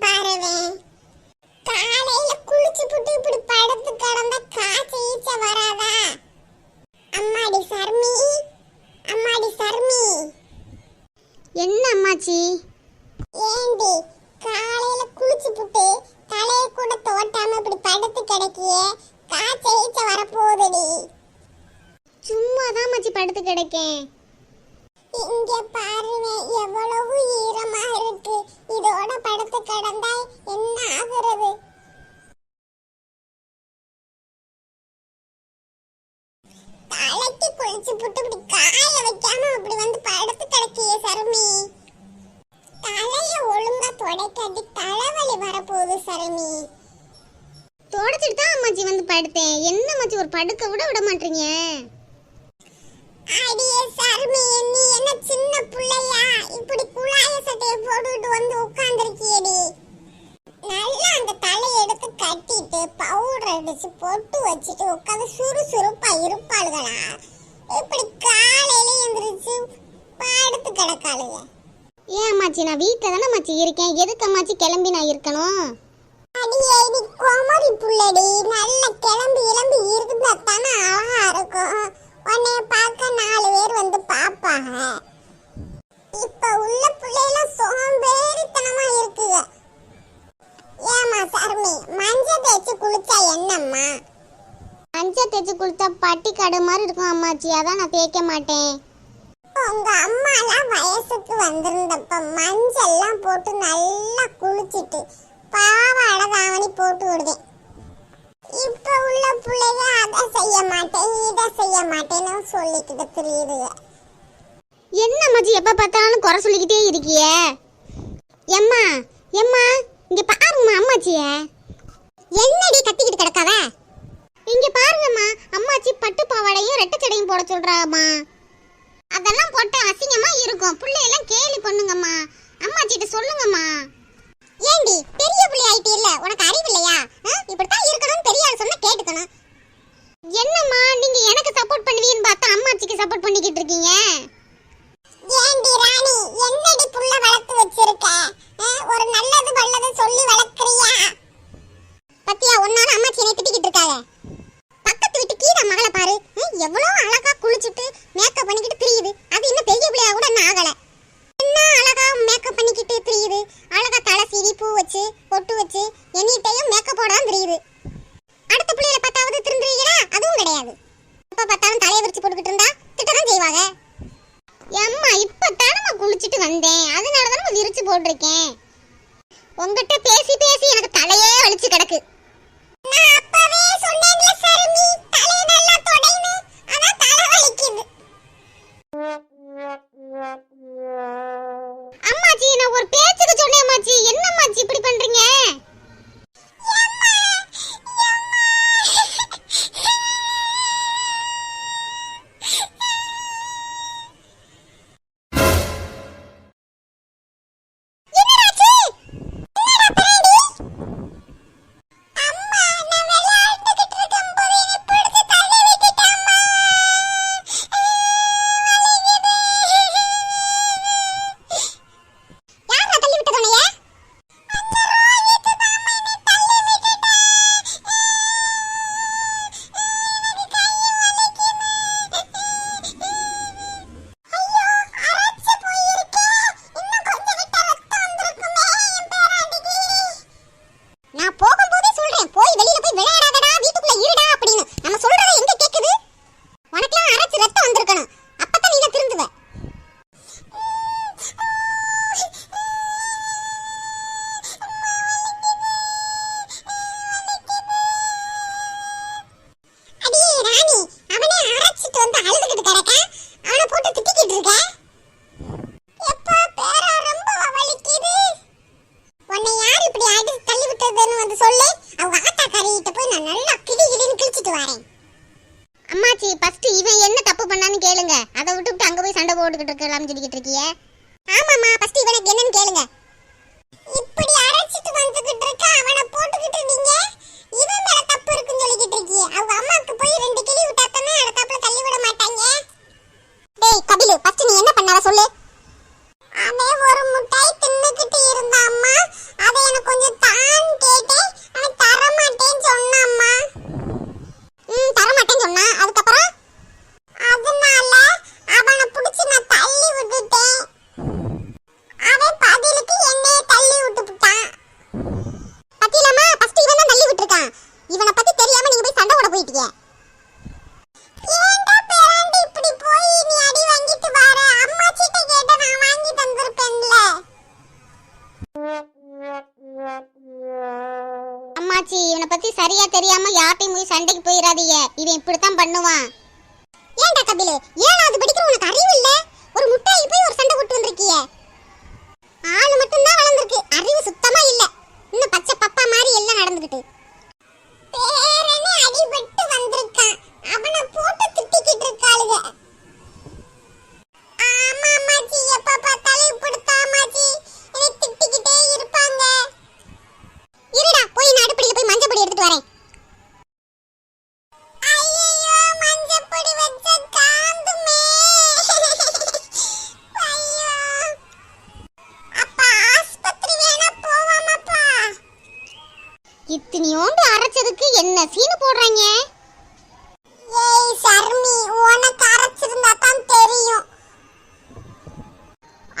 பாருவே, காலையில குளிச்சு புட்டு இப்படி படுத்து கிடந்தா காய்ச்ச ஈச்ச வராதா? அம்மாடி சர்மி, அம்மாடி சர்மி. என்ன அம்மாச்சி? ஏண்டி காலையில குளிச்சு புட்டு தலைய கூட தோட்டாம இப்படி படுத்து கிடக்கியே, காய்ச்ச ஈச்ச வரப்போகுதுடி. சும்மாதான் அம்மாச்சி படுத்து கிடக்கேன். இங்க பாருங்க எவ்வளவு ஈரமா இருக்கு. இதோட படுத்து கிடந்தா என்ன ஆகுறது? தலைக்கு குளிச்சு புட்டு இப்படி காய வைக்காம அப்படி வந்து படுத்து கிடக்கியே சருமி. தலைய ஒழுங்கா துடைக்காட்டி தலைவலி வரப்போகுது சருமி. தொடச்சிட்டு தான் அம்மாச்சி வந்து படுத்தேன். என்ன அம்மாச்சி ஒரு படுக்க விட விட மாட்டீங்க? அடியே சருமி, நீ என்ன சின்ன புள்ளையா இப்படி குழாய சட்டையை போட்டுட்டு வந்து உட்கார்ந்திருக்கியடி? நல்லா அந்த தலையை எடுத்து கட்டிட்டு பவுடர் அடிச்சு பொட்டு வச்சுட்டு உட்காந்து சுறுசுறுப்பா இருப்பாளுகளா? இப்படி காலையில எந்திரிச்சு படுத்து கிடக்காளுங்க. ஏன் அம்மாச்சி, நான் வீட்டில் தானே அம்மாச்சி இருக்கேன். எதுக்கு அம்மாச்சி கிளம்பி நான் இருக்கணும்? அடியே நீ குமரி புள்ளடி, நல்ல கிளம்பி இளம்பி இருந்தா தானே அழகா இருக்கும். உன்னைய பார்க்க 4 பேர் வந்து பாப்பாங்க. இப்ப உள்ள பிள்ளைலாம் சோம்பேறித்தனமா இருக்குங்க. ஏமா சர்மி, மஞ்சள் தேய்ச்சி குளிச்சா என்னம்மா? மஞ்சள் தேய்ச்சி குளித்தா பட்டி கடை மாதிரி இருக்கும் அம்மாச்சி, அதான் நான் தேய்க்க மாட்டேன். உங்க அம்மாலாம் வயசுக்கு வந்திருந்தப்ப மஞ்சள்லாம் போட்டு நல்லா குளிச்சிட்டு பாவாடை தாவணி போட்டு விடுவேன். இப்ப உள்ள பிள்ளைங்க அதை செய்ய மாட்டேன் இதை செய்ய மாட்டேன்னு சொல்லிக்கிட்டு தெரியுதுங்க. என்ன அம்மாச்சி எப்ப பார்த்தாலும் குறை சொல்லிக்கிட்டே இருக்கிய? எம்மா எம்மா இங்க பாருங்கம்மா அம்மாச்சிய. என்னடி கத்திக்கிட்டு கிடக்காவ? இங்க பாருங்கம்மா, அம்மாச்சி பட்டு பாவாடையும் ரெட்டை சடையும் போட சொல்றாம்மா. அதெல்லாம் போட்டா அசிங்கமா இருக்கும். பிள்ளையெல்லாம் கேலி பண்ணுங்கம்மா. அம்மாச்சிட்ட சொல்லுங்கம்மா. ஏண்டி பெரிய பிள்ளை ஆயிட்டே இல்ல, உனக்கு அறிவு இல்லையா? இப்படித்தான் இருக்கணும்னு பெரிய ஆள் சொன்னா கேட்டுக்கணும். என்னம்மா நீங்க எனக்கு சப்போர்ட் பண்ணுவீன்னு பார்த்தா அம்மாச்சிக்கு சப்போர்ட் பண்ணிக்கிட்டு இருக்கீங்க. ஏண்டி ராணி, என்னடி புள்ள வளர்த்து வச்சிருக்க? ஒரு நல்லது நல்லது சொல்லி வளர்க்கறியா? பத்தியா ஒன்னால அம்மாச்சி என்னை திட்டிக்கிட்டு இருக்காங்க. பக்கத்து வீட்டு கீதா மகளை பாரு, எவ்வளவு அழகா குளிச்சுட்டு மேக்கப் பண்ணிக்கிட்டு தெரியுது. அது இன்னும் பெரிய பிள்ளையா கூட என்ன ஆகல. என்ன அழகா மேக்கப் பண்ணிக்கிட்டு தெரியுது. அழகா தலை சீவி பூ வச்சு பொட்டு வச்சு எனி டைம் மேக்கப் போடாம தெரியுது. அடுத்த பிள்ளைகளை பார்த்தாவது திருந்துவீங்களா? அதுவும் கிடையாது. எப்ப பார்த்தாலும் தலையை விரிச்சு போட்டுக்கிட்டு இருந்தா திட்டதான் செய்வாங்க. அம்மா இப்ப தானம்மா குளிச்சுட்டு வந்தேன், அதனால தானே விரிச்சு போட்டிருக்கேன். உங்ககிட்ட பேசி பேசி எனக்கு தலையே வலிச்சு கிடக்கு. நான் அப்பவே சொன்னேன்ல சருமி, தலைய நல்லா தொடைன்னு, ஆனா தலை வலிக்குது. அம்மாச்சி நான் ஒரு பேச்சுக்கு சொன்னேன் அம்மாச்சி, என்ன அம்மாச்சி இப்படி பண்றீங்க? அம்மாச்சி ஃபர்ஸ்ட் இவன் என்ன தப்பு பண்ணான்னு கேளுங்க. அதை விட்டுட்டு அங்க போய் சண்டை போட்டுக்கிட்டு இருக்கலாம்னு சொல்லிக்கிட்டு இருக்கியே. ஆமாமா, ஃபர்ஸ்ட் இவனுக்கு என்னன்னு கேளுங்க. இப்படி அரைச்சிட்டு வந்துகிட்டு இருக்க அவனை போட்டுக்கிட்டு நீங்க இவன் மேல தப்பு இருக்குன்னு சொல்லிக்கிட்டு இருக்கீங்க. அவங்க அம்மாக்கு போய் 2 கிளி விட்டாத்தானே அடுத்தாப்புல தள்ளி விட மாட்டாங்க. டேய் கபிலு, ஃபர்ஸ்ட் நீ என்ன பண்ணாத சொல்லு. அவன் ஒரு முட்டாய் தின்னுக்கிட்டு இருந்தா அம்மா, அதை எனக்கு பத்தியலாமா ஃபர்ஸ்ட் இவன் தான் தள்ளி விட்டுருக்கான். இவனை பத்தி தெரியாம நீங்க போய் சண்டை போட போயிட்டீங்க. ஏன்டா பேராண்டி இப்படி போய் நீ அடி வாங்கிட்டு வர? அம்மாச்சிட்ட கேட்ட நான் வாங்கி தந்திருப்பேன்ல. அம்மாச்சி இவனை பத்தி சரியா தெரியாம யார்ட்டையும் போய் சண்டைக்கு போயிடாதீங்க. இவன் இப்படித்தான் பண்ணுவான். ஏன்டா கபிலு, ஏனாவது படிக்கிற உனக்கு அறிவு இல்ல? ஒரு முட்டாய் போய் ஒரு சண்டை போட்டு வந்திருக்கீங்க. ஆளு மட்டும் தான் வளர்ந்திருக்கு, அறிவு சுத்தமா இல்ல. இன்னும் பச்சை பப்பா மாதிரி எல்லாம் நடந்துக்கிட்டு. பேரனே அடிபட்டு வந்திருக்கான், அவனை போட்டு திட்டிக்கிட்டு இருக்காளுங்க. ஆமா அம்மாச்சி, எப்ப பார்த்தாலும் இப்படித்தான் அம்மாச்சி, என்னை திட்டிக்கிட்டே இருப்பாங்க. இருடா, போய் நான் அடுப்படியில போய் மஞ்சள் பொடி எடுத்துட்டு வரேன். ஐயோ, மஞ்சள் பொடி வச்ச காந்துமே. ஐயோ, அப்பா ஆஸ்பத்திரி வேணா போவாமாப்பா? இத்தனையோண்டு அரைச்சதுக்கு என்ன சீனு போடுறாங்க? ஏய் சர்மி, உனக்கு அரைச்சிருந்தா தான் தெரியும்.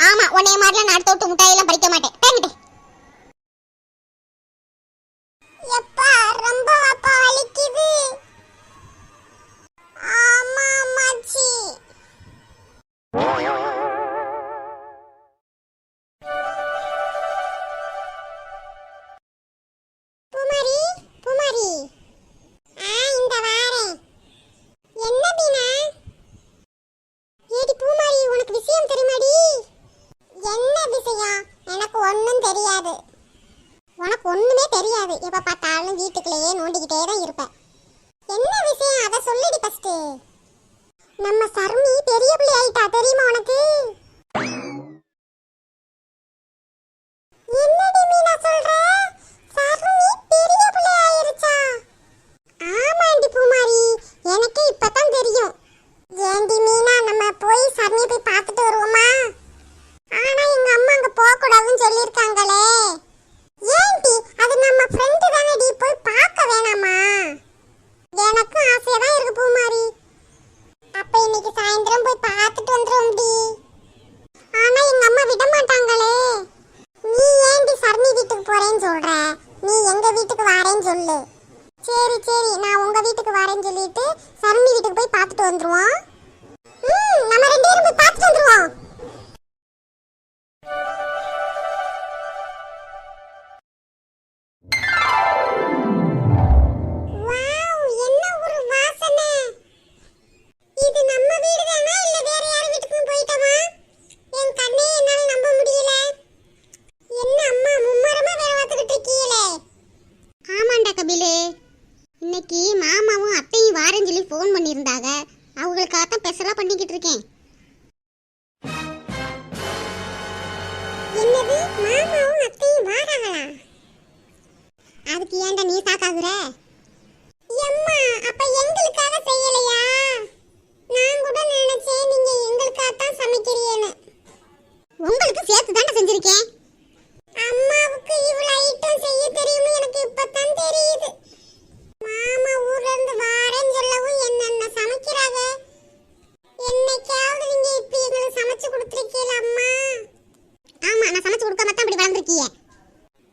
ஆமா, உன்னைய மாதிரிலாம் நான் தோட்டு முட்டாயெல்லாம் படிக்க மாட்டேன். பேங்கிட்டே எப்பா ரொம்ப அப்பா வலிக்குது. ஆமா அம்மாச்சி. பூமாரி, பூமாரி. இந்த வாரேன். என்ன பீனா? ஏடி பூமாரி, உனக்கு விஷயம் தெரியுமாடி? என்ன விஷயம்? எனக்கு ஒண்ணும் தெரியாது. உனக்கு ஒண்ணுமே தெரியாது. எப்ப பார்த்தாலும் வீட்டுக்குள்ளேயே நோண்டிக்கிட்டே தான் இருப்ப. என்ன விஷயம் அத சொல்லுடி ஃபர்ஸ்ட். நம்ம சர்மி பெரிய பிள்ளை ஆயிட்டா, தெரியுமா உனக்கு? என்னடி மீனா சொல்ற? சர்மி பெரிய பிள்ளை ஆயிருச்சா? ஆமாண்டி பூமாரி, எனக்கு இப்பதான் தெரியும். ஏண்டி மீனா, நம்ம போய் சர்மியை போய் பார்த்துட்டு வருவோமா? ஆனா எங்க அம்மா அங்க போக கூடாதுன்னு சொல்லிருக்காங்களே. ஏண்டி, அது நம்ம ஃப்ரெண்ட் தானடி, போய் பார்க்க வேணாமா? எனக்கும் ஆசையா தான் இருக்கு பூமாரி. அப்ப இன்னைக்கு சாயந்தரம் போய் பார்த்துட்டு வந்துருவோம்டி. ஆனா எங்க அம்மா விட மாட்டாங்களே. நீ ஏண்டி சர்மி வீட்டுக்கு போறேன்னு சொல்ற? நீ எங்க வீட்டுக்கு வரேன்னு சொல்லு. சரி சரி, நான் உங்க வீட்டுக்கு வரேன்னு சொல்லிட்டு சர்மி வீட்டுக்கு போய் பார்த்துட்டு வந்துருவோம். நம்ம ரெண்டு பேரும் போய் பார்த்துட்டு வந்துருவோம். இன்னைக்கு மாமாவும் அத்தையும் வாரேன்னு சொல்லி ஃபோன் பண்ணியிருந்தாங்க. அவங்களுக்காகத்தான் ஸ்பெஷலாக பண்ணிக்கிட்டு இருக்கேன். என்னது, மாமாவும் அத்தையும் வாராங்களா? அதுக்கு ஏன்டா நீ சாக்காகுற? எம்மா, அப்ப எங்களுக்காக செய்யலையா? நான் கூட நினைச்சேன் நீங்க எங்களுக்காக தான் சமைக்கிறீன்னு. உங்களுக்கு சேர்த்து தானே செஞ்சிருக்கேன். அம்மாவுக்கு இவ்வளவு ஐட்டம் செய்ய தெரியுமா எனக்கு இப்பதான் தெரியுது. மாமா ஊர்ல இருந்து வாரேன்னு சொல்லவும் என்னென்ன சமைக்கிறாங்க. என்னைக்காவது நீங்க இப்படி எங்களுக்கு சமைச்சு கொடுத்துருக்கீங்களா அம்மா? ஆமா, நான் சமைச்சு கொடுக்காம தான் அப்படி வளர்ந்துருக்கீங்க.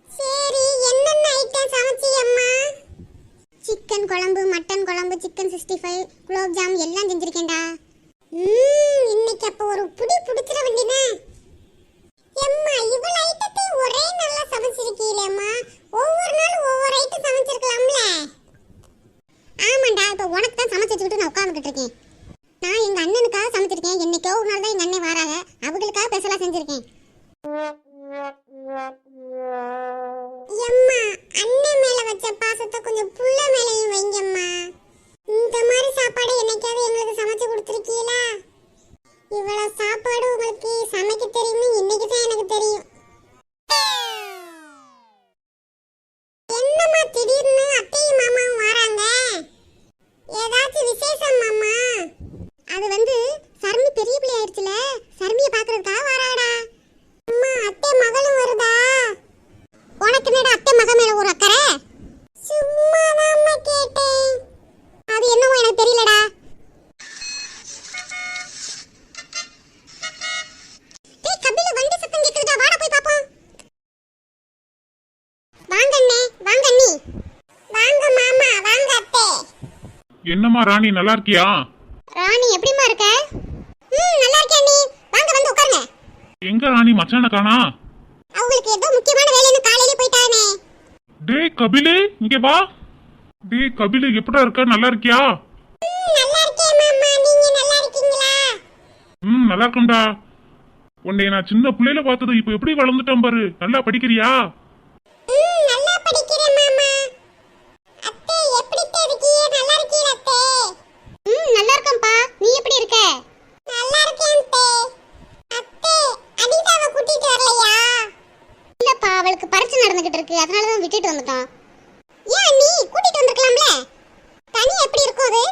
சரி, என்னென்ன ஐட்டம் சமைச்சீங்கம்மா? சிக்கன் குழம்பு, மட்டன் குழம்பு, சிக்கன் 65, குலோப் ஜாம் எல்லாம் செஞ்சிருக்கேன்டா. இன்னைக்கு அப்ப ஒரு புடி புடிச்சிட வேண்டியதே. எம்மா, இவ்வளவு ஐட்டத்தை ஒரே நாள்ல சமைச்சிருக்கீங்களேம்மா. ஒவ்வொரு நாளும் ஒவ்வொரு ஐட்டம் சமைச்சிருக்கலாம்ல. ஆமாண்டா, இப்போ உனக்கு தான் சமைச்சு வச்சுக்கிட்டு நான் உட்காந்துக்கிட்டு இருக்கேன். நான் எங்க அண்ணனுக்காக சமைச்சிருக்கேன். என்னைக்கோ ஒரு நாள் தான் எங்க அண்ணன் வராங்க, அவங்களுக்காக ஸ்பெஷலா செஞ்சிருக்கேன். எம்மா, அண்ணன் மேல வச்ச பாசத்தை கொஞ்சம் புள்ள மேலையும் வைங்கம்மா. இந்த மாதிரி சாப்பாடு என்னைக்காவது எங்களுக்கு சமைச்சு கொடுத்துருக்கீங்களா? இவ்வளவு சாப்பாடு உங்களுக்கு சமைக்க என்னம்மா ராணி நல்லா இருக்கியா? ராணி எப்படிமா இருக்க? நல்லா இருக்கேன் நீ. வாங்க வந்து உட்காருங்க. எங்க ராணி மச்சான காணா? அவங்களுக்கு ஏதோ முக்கியமான வேலைன்னு காலையில போயிட்டானே. டேய் கபிலு இங்க வா. டேய் கபிலு எப்படா இருக்க? நல்லா இருக்கியா? நல்லா இருக்கேன் மாமா. நீங்க நல்லா இருக்கீங்களா? நல்லா இருக்கேன்டா. உன்னை நான் சின்ன பிள்ளையில பார்த்தது இப்ப எப்படி வளர்ந்துட்டேன் பாரு. நல்லா படிக்கிறியா? நல்லா படிக்கிறேன் மாமா. அத்தை எப்படி இருக்கீங்க? நல்லா இருக்கீங்க அத்தை? நல்லா இருக்கேன்ப்பா. நீ எப்படி இருக்க? நல்லா இருக்கேன் அத்தை. அத்தை அனிதாவை கூட்டிட்டு வரலையா? இல்லப்பா, அவளுக்கு பரீட்சை நடந்துகிட்டு இருக்கு, அதனால தான் விட்டுட்டு வந்துட்டோம். ஏன் நீ கூட்டிட்டு வந்திருக்கலாம்ல? தனி எப்படி இருக்கும் அது?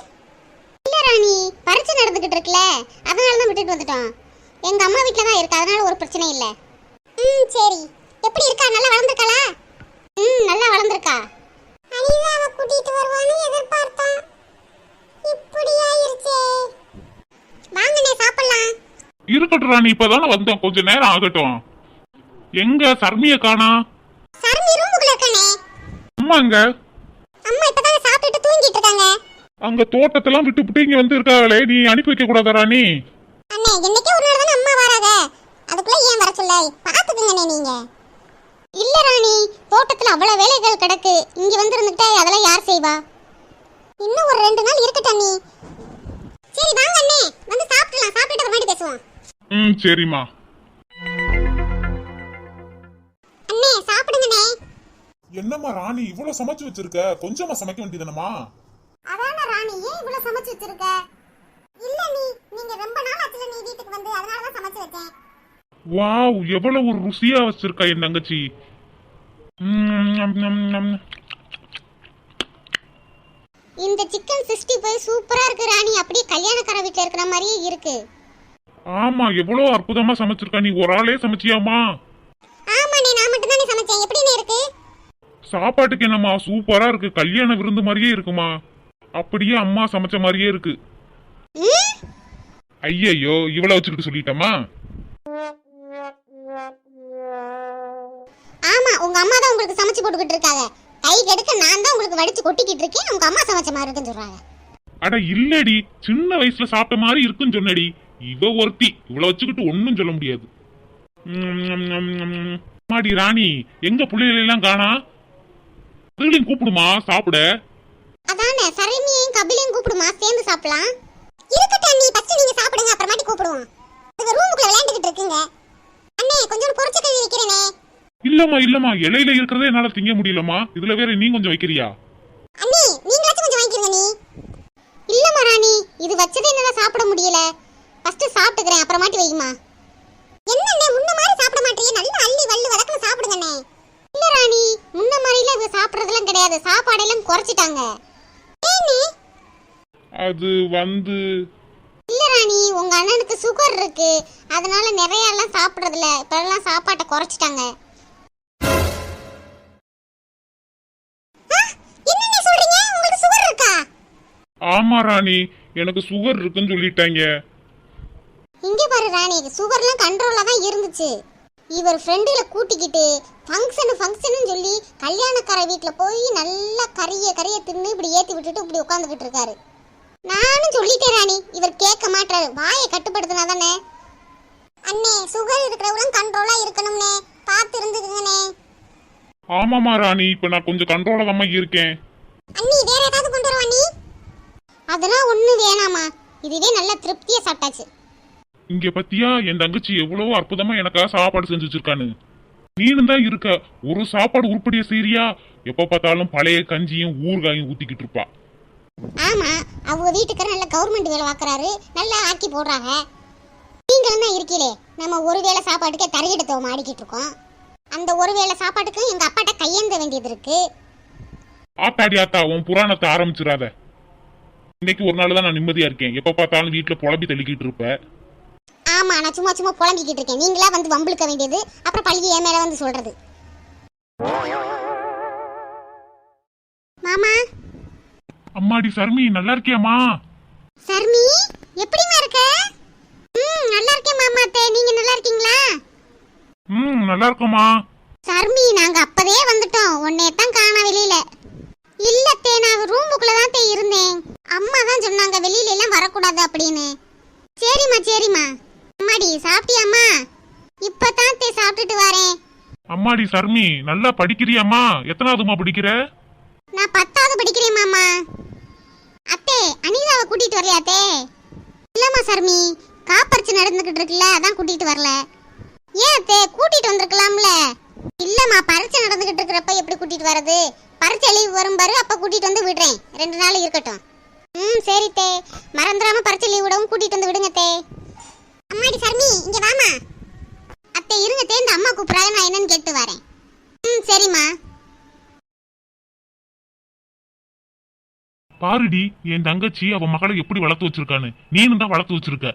இல்ல ராணி, பரீட்சை நடந்துகிட்டு இருக்குல, அதனால தான் விட்டுட்டு வந்துட்டோம். எங்க அம்மா வீட்ல தான் இருக்கு, அதனால ஒரு பிரச்சனை இல்ல. சரி. எப்படி இருக்கா? நல்லா வளர்ந்துருக்காளா? நல்லா வளர்ந்துருக்கா. அனிதாவை கூட்டிட்டு வருவான்னு எதிர்பார்த்தோம். இப்படி ஆயிருச்சே. வாங்கனே சாப்பிடலாம். இருக்கட்டும் ராணி, இப்பதானே வந்தோம், கொஞ்ச நேரம் ஆகட்டும். எங்க சர்மிய காணா? சர்மி ரூமுக்குள்ள இருக்கானே. அம்மா எங்க? அம்மா இப்பதான் சாப்பிட்டுட்டு தூங்கிட்டு இருக்காங்க. அங்க தோட்டத்தெல்லாம் விட்டு இங்க வந்து இருக்காங்களே, நீ அனுப்பி வைக்க கூடாதா ராணி? அண்ணே என்னைக்கே ஒரு நாள் தானே அம்மா வராங்க, அதுக்குள்ள ஏன் வர சொல்ல? பாத்துக்குங்கண்ணே நீங்க. இல்ல ராணி, தோட்டத்துல அவ்வளவு வேலைகள் கிடக்கு, இங்க வந்து இருந்துட்டா அதெல்லாம் யார் செய்வா? இன்னும் ஒரு 2 நாள் இருக்கட்டும் நீ. சரி வாங்க அண்ணே, வந்து சாப்பிடலாம். சாப்பிட்டு அப்புறமாட்டி பேசுவோம். சரிம்மா. அண்ணே சாப்பிடுங்கண்ணே. என்னம்மா ராணி இவ்வளவு சமைச்சு வச்சிருக்க? கொஞ்சமா சமைக்க வேண்டியதுனமா? அதான ராணி, ஏன் இவ்வளவு சமைச்சு வச்சிருக்க? இல்ல நீங்க ரொம்ப நாள் ஆச்சுல நீ வீட்டுக்கு வந்து, அதனால தான் சமைச்சு வச்சேன். வாவ், எவ்வளவு ஒரு ருசியா வச்சிருக்கா என் தங்கச்சி. இந்த சிக்கன் 65 சூப்பரா இருக்கு ராணி, அப்படியே கல்யாணக்கார வீட்ல இருக்கிற மாதிரியே இருக்கு. ஆமா, எவ்வளவு அற்புதமா சமைச்சிருக்கா. நீ ஒரு ஆளே சமைச்சியாமா? ஆமாண்ணே, நான் மட்டும் தானே சமைச்சேன். எப்படிண்ணே இருக்கு? சாப்பாட்டுக்கு என்னம்மா சூப்பரா இருக்கு, கல்யாண விருந்து மாதிரியே இருக்குமா. அப்படியே அம்மா சமைச்ச மாதிரியே இருக்கு. ஐயையோ, இவ்வளவு வச்சுக்கிட்டு சொல்லிட்டமா? ஆமா, உங்க அம்மா தான் உங்களுக்கு சமைச்சு போட்டுக்கிட்டு இருக்காங்க. கை கெடுக்க நான் தான் உங்களுக்கு வடிச்சு கொட்டிக்கிட்டு இருக்கேன், உங்க அம்மா சமைச்ச மாதிரி இருக்குன்னு சொல்றாங்க. அட இல்லடி, சின்ன வயசுல சாப்பிட்ட மாதிரி இருக்குன்னு சொன்னடி. இவ ஒருத்தி இவ்வளவு வச்சுக்கிட்டு ஒன்னும் சொல்ல முடியாது. மாடி ராணி, எங்க பிள்ளைகளை எல்லாம் காணா? அதுகளையும் கூப்பிடுமா சாப்பிட. அதானே, சரண்யையும் கபிலையும் கூப்பிடுமா, சேர்ந்து சாப்பிடலாம். இருக்கட்டும் நீ, ஃபர்ஸ்ட் நீங்க சாப்பிடுங்க, அப்புறமாட்டி கூப்பிடுவோம். இது ரூமுக்குள்ள விளையாண்டுக்கிட்டு இருக்குங்க. அண்ணே கொஞ்சம் பொரிச்ச கறி வைக்கிறேனே. இல்லம்மா இலையில இருக்கிறதே என்னால திங்க முடியலமா, இதுல வேற நீ கொஞ்சம் வைக்கிறியா? அண்ணே நீங்களாச்சும் கொஞ்சம் வாங்கிக்கிறீங்க நீ. இல்லம்மா ராணி, இது வச்சதே என்னால சாப்பிட முடியல. ஃபர்ஸ்ட் சாப்பிட்டுக்கிறேன், அப்புறமாட்டி வைமா. என்னண்ணே முன்ன மாதிரி சாப்பிட மாட்டீங்க? நல்லா அள்ளி வள்ளு வதக்கணும் சாப்பிடுங்கண்ணே. இல்ல ராணி, முன்ன மாதிரிலாம் இவ சாப்பிடறதெல்லாம் கிடையாது, சாப்பாடெல்லாம் குறைச்சிட்டாங்க. அது வந்து இல்ல ராணி, உங்க அண்ணனுக்கு சுகர் இருக்கு, அதனால நிறைய எல்லாம் சாப்பிடறதில்ல, இப்பெல்லாம் சாப்பாட்டை குறைச்சிட்டாங்க. என்னண்ணே சொல்றீங்க? உங்களுக்கு சுகர் இருக்கா? ஆமா ராணி, எனக்கு சுகர் இருக்குன்னு சொல்லிட்டாங்க. இங்க பாரு ராணி, சுகர்லாம் கண்ட்ரோலா தான் இருந்துச்சு. இவர் ஃப்ரெண்டுல கூட்டிக்கிட்டு ஃபங்க்ஷன் சொல்லி கல்யாணக்கார வீட்டுல போய் நல்லா கறிய தின்னு இப்படி ஏத்தி விட்டுட்டு இப்படி உட்காந்துக்கிட்டு இருக்காரு. நானும் சொல்லிட்டேன் ராணி, இவர் கேட்க மாட்டாரு, வாயை கட்டுப்படுத்தினா தானே. அண்ணே சுகர் இருக்கிறவங்களும் கண்ட்ரோலா இருக்கணும்னே, பார்த்து இருந்துக்குங்கண்ணே. ஆமாமா ராணி, இப்ப நான் கொஞ்சம் கண்ட்ரோலா தான் இருக்கேன். அண்ணி வேற ஏதாவது கொண்டு வரவா நீ? அதெல்லாம் ஒண்ணு வேணாமா, இதுவே நல்லா திருப்தியா சாப்பிட்டாச்சு. இங்க பத்தியா என் தங்கச்சி எவ்வளவோ அற்புதமா எனக்காக சாப்பாடு செஞ்சு வச்சிருக்கானு. நீனும் தான் இருக்க, ஒரு சாப்பாடு உருப்படியா செய்றியா? எப்ப பார்த்தாலும் பழைய கஞ்சியும் ஊறுகாயும் ஊத்திக்கிட்டு இருப்பா. ஆமா, அவங்க வீட்டுக்கார நல்ல கவர்மெண்ட் வேலை பார்க்கறாரு, நல்லா ஆக்கி போடுறாங்க. நீங்களும் தான் இருக்கீங்களே, நம்ம ஒருவேளை சாப்பாட்டுக்கே தரையெடுத்தோம் ஆடிக்கிட்டு இருக்கோம். அந்த ஒருவேளை சாப்பாட்டுக்கு எங்க அப்பாட்ட கையேந்த வேண்டியது இருக்கு. ஆத்தாடி ஆத்தா, உன் புராணத்தை ஆரம்பிச்சிடாத. இன்னைக்கு ஒரு நாள் தான் நான் நிம்மதியா இருக்கேன், எப்ப பார்த்தாலும் வீட்டுல புலம்பி தள்ளிக்கிட்டு இருப்ப. ஆமா, நான் சும்மா புலம்பிக்கிட்டு இருக்கேன், நீங்களா வந்து வம்பிழுக்க வேண்டியது, அப்புறம் பள்ளி என் மேல வந்து சொல்றது. மாமா. அம்மாடி சர்மி, நல்லா இருக்கியாமா? சர்மி எப்படிமா இருக்க? நல்லா இருக்கேன் மாமா. அத்தை நீங்க நல்லா இருக்கீங்களா? நல்லா இருக்கோமா. சர்மி, நாங்க அப்பதே வந்துட்டோம், உன்னைய தான் காண வெளியில. இல்ல அத்தை, நான் ரூமுக்குள்ள தான் இருந்தேன். அம்மா தான் சொன்னாங்க வெளியில எல்லாம் வரக்கூடாது அப்படின்னு. சரிம்மா சரிம்மா. அம்மாடி சாப்பிட்டியாம்மா? இப்பதான் சாப்பிட்டுட்டு வரேன். அம்மாடி சர்மி, நல்லா படிக்கிறியாம்மா? எத்தனாவதுமா படிக்கிற? நான் 10வது படிக்கிறேன் மாமா. அத்தே அனிதாவை கூட்டிட்டு வரலையா அத்தே? இல்லம்மா சர்மி, காப்பரிச்சு நடந்துகிட்டு இருக்குல்ல, அதான் கூட்டிட்டு வரல. ஏன் அத்தே கூட்டிட்டு வந்திருக்கலாம்ல? இல்லம்மா, பரீட்சை நடந்துகிட்டு இருக்கிறப்ப எப்படி கூட்டிட்டு வரது? பரீட்சை லீவ் வரும் பாரு, அப்ப கூட்டிட்டு வந்து விடுறேன். 2 நாள் இருக்கட்டும். சரி தே, மறந்துடாம பரீட்சை லீவ் விடவும் கூட்டிட்டு வந்து விடுங்க தே. அம்மாடி சர்மி இங்க வாமா. அத்தை இருங்க தே, இந்த அம்மா கூப்பிடுறாங்க, நான் என்னன்னு கேட்டு வரேன். சரிம்மா. பாருடி, என் தங்கச்சி அவ மகளை எப்படி வளர்த்து வச்சிருக்கான்னு. நீனும் தான் வளர்த்து வச்சிருக்க.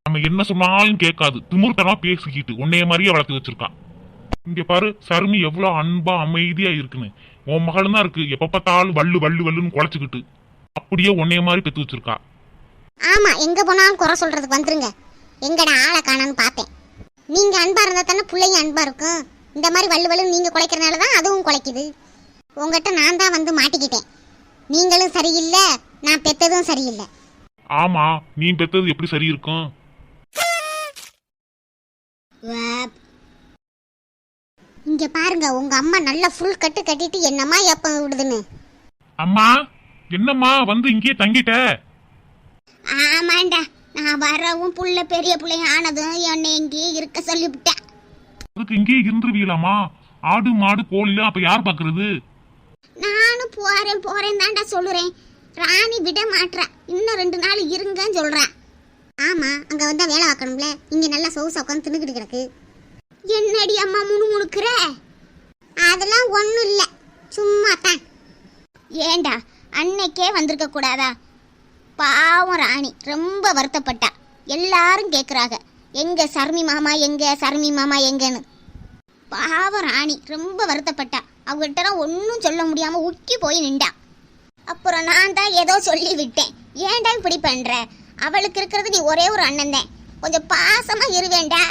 நம்ம என்ன சொன்னாலும் கேட்காது, திமிர்த்தனமா பேசிக்கிட்டு உன்னைய மாதிரியே வளர்த்து வச்சிருக்கான். இங்க பாரு சர்மி எவ்வளவு அன்பா அமைதியா இருக்குன்னு. உன் மகளும் தான் இருக்கு, எப்ப பார்த்தாலும் வள்ளு வள்ளு வள்ளுன்னு குலைச்சுக்கிட்டு அப்படியே உன்னைய மாதிரி பெத்து வச்சிருக்கா. ஆமா, எங்க போனாலும் குறை சொல்றதுக்கு வந்துருங்க. எங்கடா ஆளை காணான்னு பார்த்தேன். நீங்க அன்பா இருந்தா தானே பிள்ளைங்க அன்பா இருக்கும். இந்த மாதிரி வள்ளு வள்ளுன்னு நீங்க குலைக்கிறனால தான் அதுவும் குலைக்குது. உங்ககிட்ட நான் தான் வந்து மாட்டிக்கிட்டேன். நீங்களும் சரியில்லை, நான் பெத்ததும் சரியில்லை. ஆமா, நீ பெத்தது எப்படி சரி இருக்கும்? இங்க பாருங்க, உங்க அம்மா நல்லா ஃபுல் கட்டு கட்டிட்டு என்னம்மா எப்ப விடுதுன்னு. அம்மா, என்னம்மா வந்து இங்கேயே தங்கிட்ட? ஆமாண்டா, நான் வரவும் புள்ள பெரிய பிள்ளை ஆனதும் என்னை இங்கேயே இருக்க சொல்லிவிட்டேன். அதுக்கு இங்கேயே இருந்துருவீங்களாமா? ஆடு மாடு கோழில அப்ப யார் பாக்குறது? நானும் போறேன் போறேன் தாண்டா சொல்லுறேன். ராணி விட மாட்றா. இன்னும் 2 நாள் இருங்கன்னு சொல்றான். ஆமா, அங்க வந்தா வேலை பார்க்கணும்ல. இங்க நல்லா சொகுசா உட்காந்து தின்னுக்கிட்டு கிடக்கு. என்னடி அம்மா முணுமுணுக்குற? அதெல்லாம் ஒண்ணும் இல்ல, சும்மா தான். ஏண்டா அன்னைக்கே வந்திருக்க கூடாதா? பாவம் ராணி ரொம்ப வருத்தப்பட்டா. எல்லாரும் கேக்குறாங்க, எங்க சர்மி மாமா எங்க, சர்மி மாமா எங்கன்னு. பாவம் ராணி ரொம்ப வருத்தப்பட்டா. அவகிட்ட ஒன்றும் சொல்ல முடியாம உக்கி போய் நின்றா. அப்புறம் நான் தான் ஏதோ சொல்லி விட்டேன். ஏன்டா இப்படி பண்ற? அவளுக்கு இருக்கிறது நீ ஒரே ஒரு அண்ணன் தான், கொஞ்சம் பாசமா இருவேண்டா.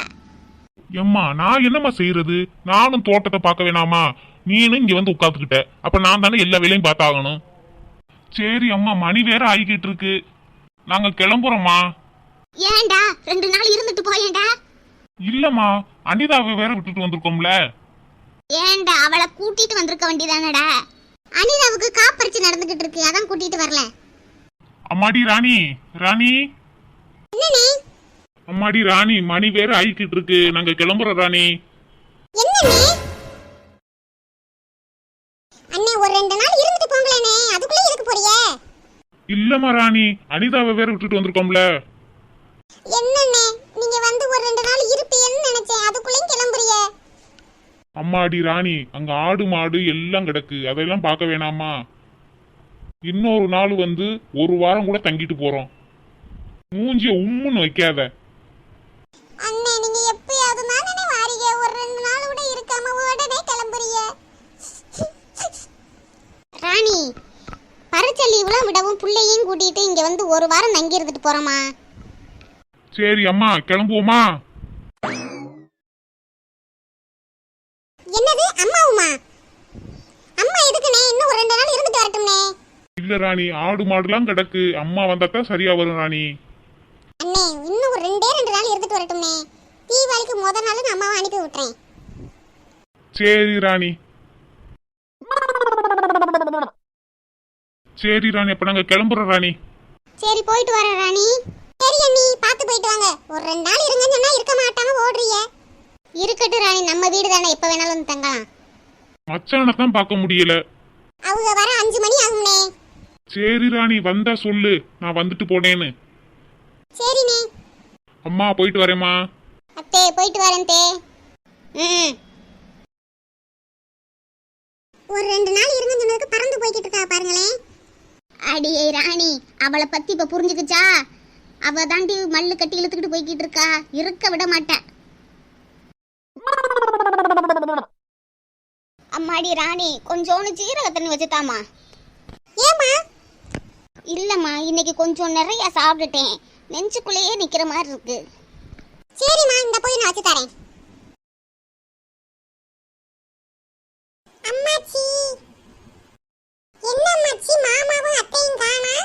எம்மா, நான் என்னம்மா செய்யறது? நானும் தோட்டத்தை பார்க்க வேணாமா? நீனும் இங்க வந்து உட்காந்துக்கிட்ட, அப்ப நான் தானே எல்லா வேலையும் பார்த்தாகணும். சரி அம்மா, மணி வேற ஆகிக்கிட்டு இருக்கு, நாங்க கிளம்புறோம்மா. ஏன்டா 2 நாள் இருந்துட்டு போயேண்டா? இல்லம்மா, அனிதாவை வேற விட்டுட்டு வந்திருக்கோம்ல. ஏன்டா அவளை கூட்டிட்டு வந்திருக்க வேண்டியதானடா? அனிதாவுக்கு காப்பரிச்சு நடந்துகிட்டு இருக்கு, அதான் கூட்டிட்டு வரல. அம்மாடி ராணி, ராணி, என்னனே? அம்மாடி ராணி, மணி வேற ஆகிக்கிட்டு இருக்கு, நாங்க கிளம்புறோம் ராணி. என்னனே? அண்ணே ஒரு 2 நாள் இருந்துட்டு போங்களேனே, அதுக்குள்ள எதுக்கு போறிய? இல்லம்மா ராணி, அனிதாவை வேற விட்டுட்டு வந்திருக்கோம்ல. என்னண்ணே நீங்க வந்து ஒரு 2 நாள் இருப்பீன்னு நினைச்சேன், அதுக்குள்ளேயும் கிளம்புறிய? அம்மாடி ராணி, அங்க ஆடு மாடு எல்லாம் கிடக்கு, அதெல்லாம் பார்க்க வேணாமா? இன்னொரு நாள் வந்து 1 வாரம் கூட தங்கிட்டு போறோம். மூஞ்சிய உம்முன்னு வைக்காத. அண்ணே நீங்க எப்பயாவது தானே வாரீங்க, ஒரு 2 நாள் கூட இருக்காம உடனே கிளம்புறிய. ராணி, பரீட்சை லீவுலாம் விடவும் பிள்ளையும் கூட்டிட்டு இங்க வந்து 1 வாரம் தங்கி இருந்துட்டு போறோமா? சரி அம்மா, கிளம்புவோமா? என்னது அம்மாவுமா? அம்மா எதுக்குனே இன்னும் ஒரு 2 நாள் இருந்துட்டு வரட்டும்னே? இல்ல ராணி, ஆடு மாடுலாம் கிடக்கு, அம்மா வந்தாதான் சரியா வரும் ராணி. அண்ணே இன்னும் ஒரு 2 நாள் இருந்துட்டு வரட்டும்னே. தீபாவளிக்கு முத நாள் நான் அம்மாவை அனுப்பி விட்டுறேன். சரி ராணி. சரி ராணி, அப்ப நாங்க கிளம்புறோம் ராணி. சரி போயிட்டு வர ராணி. சரி அண்ணி, பார்த்து போயிட்டு வாங்க. ஒரு 2 நாள் இருங்கன்னு சொன்னா இருக்க மாட்டாம ஓடுறிய. இருக்கட்டும் ராணி, நம்ம வீடு தானே, எப்ப வேணாலும் வந்து தங்கலாம். மச்சானத்தான் பார்க்க முடியல. அவங்க வர 5 மணி ஆகும்னே. சரி ராணி, வந்தா சொல்லு, நான் வந்துட்டு போனேன்னு. சரிண்ணே. அம்மா போயிட்டு வரேம்மா. அத்தே போயிட்டு வரேன் தே. ஒரு 2 நாள் இருங்கன்னு சொன்னதுக்கு பறந்து போய்கிட்டு இருக்கா பாருங்களேன். அடியே ராணி, அவளை பத்தி இப்ப புரிஞ்சுக்குச்சா? அவ தாண்டி மல்லு கட்டி இழுத்துக்கிட்டு போய்கிட்டு இருக்கா, இருக்க விட மாட்டேன். அம்மாடி ராணி, கொஞ்சோண்டு ஜீரக தண்ணி வச்சுதாமா. ஏமா? இல்லம்மா, இன்னைக்கு கொஞ்சம் நிறைய சாப்பிட்டுட்டேன், நெஞ்சுக்குள்ளேயே நிக்கிற மாதிரி இருக்கு. சரிம்மா, இந்த போய் நான் வச்சு தரேன். அம்மாச்சி, என்ன அம்மாச்சி மாமாவும் அத்தையும் காணா?